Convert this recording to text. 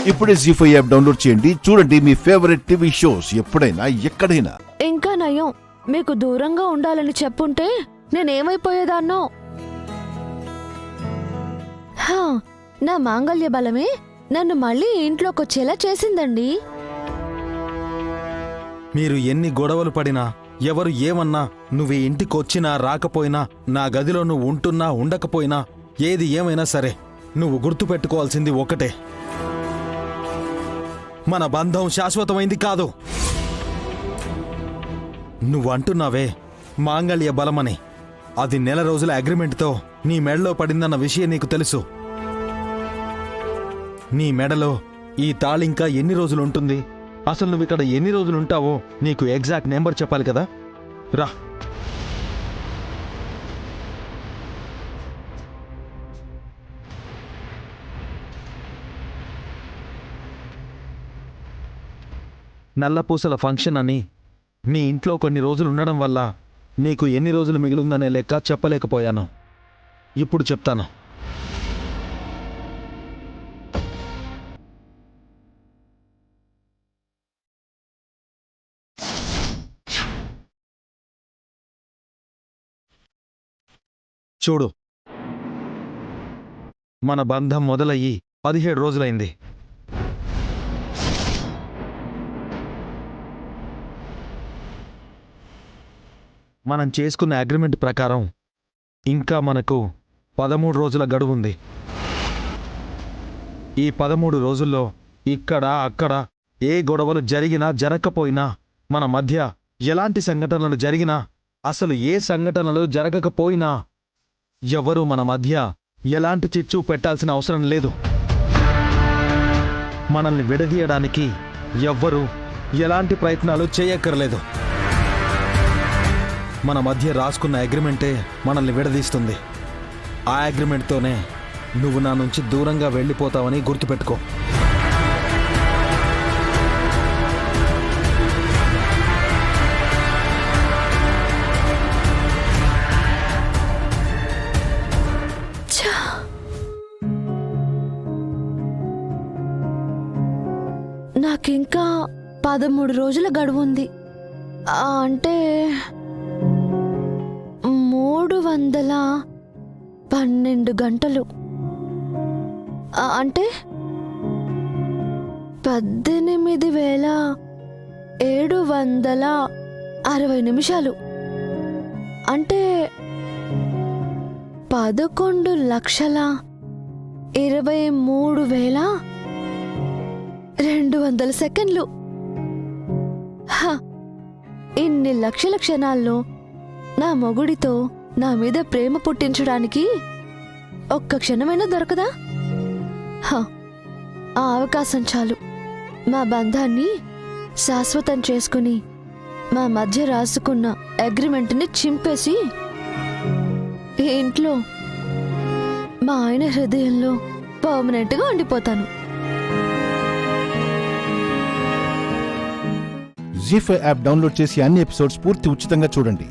ఇప్పుడే జీ5 app download చేయండి. చూడండి మీ ఫేవరెట్ టీవీ షోస్ ఎప్పుడైనా ఎక్కడైనా. ఇంకా నయం, మీకు దూరంగా ఉండాలని చెప్పుంటే నేనేమైపోయేదాన్నో. హా, నా మాంగళ్య బలమే నన్ను మళ్ళీ ఇంట్లోకొచ్చేలా చేసిందండి. మీరు ఎన్ని గొడవలు పడినా, ఎవరు ఏమన్నా, నువ్వు ఈ ఇంటికొచ్చినా రాకపోయినా, నా గదిలో నువ్వు ఉంటున్నా ఉండకపోయినా, ఏది ఏమైనా సరే నువ్వు గుర్తుపెట్టుకోవాల్సింది ఒకటే, మన బంధం శాశ్వతమైంది కాదు. నువ్వు అంటున్నావే మాంగళ్య బలమని, అది నెల రోజుల అగ్రిమెంట్తో నీ మెడలో పడిందన్న విషయం నీకు తెలుసు. నీ మెడలో ఈ తాళింకా ఎన్ని రోజులు ఉంటుంది? అసలు నువ్వు ఇక్కడ ఎన్ని రోజులు ఉంటావో నీకు ఎగ్జాక్ట్ నెంబర్ చెప్పాలి కదా. రా, నల్లపూసల ఫంక్షన్ అని నీ ఇంట్లో కొన్ని రోజులు ఉండడం వల్ల నీకు ఎన్ని రోజులు మిగిలిందనే లెక్క చెప్పలేకపోయాను. ఇప్పుడు చెప్తాను. చూడు, మన బంధం మొదలయ్యి 17 రోజులైంది. మనం చేసుకున్న అగ్రిమెంట్ ప్రకారం ఇంకా మనకు 13 రోజుల గడువుంది. ఈ 13 రోజుల్లో ఇక్కడ అక్కడ ఏ గొడవలు జరిగినా జరగకపోయినా, మన మధ్య ఎలాంటి సంఘటనలు జరిగినా, అసలు ఏ సంఘటనలు జరగకపోయినా, ఎవరూ మన మధ్య ఎలాంటి చిచ్చు పెట్టాల్సిన అవసరం లేదు. మనల్ని విడదీయడానికి ఎవ్వరూ ఎలాంటి ప్రయత్నాలు చేయక్కర్లేదు. మన మధ్య రాసుకున్న అగ్రిమెంటే మనల్ని విడదీస్తుంది. ఆ అగ్రిమెంట్తోనే నువ్వు నా నుంచి దూరంగా వెళ్ళిపోతావని గుర్తుపెట్టుకో. నాకింకా 13 రోజుల గడువుంది. అంటే 312 గంటలు. అంటే 18,760 నిమిషాలు. అంటే 11,23,200 సెకండ్లు. ఇన్ని లక్షల క్షణాల్లో నా మొగుడితో నా మీద ప్రేమ పుట్టించడానికి ఒక్క క్షణమైనా దొరకదా? ఆ అవకాశం చాలు మా బంధాన్ని శాశ్వతం చేసుకుని, మా మధ్య రాసుకున్న అగ్రిమెంట్ని చింపేసి ఈ ఇంట్లో మా ఆయన హృదయంలో పర్మనెంట్గా ఉండిపోతాను. జీ5 యాప్ డౌన్లోడ్ చేసి అన్ని ఎపిసోడ్స్ పూర్తి ఉచితంగా చూడండి.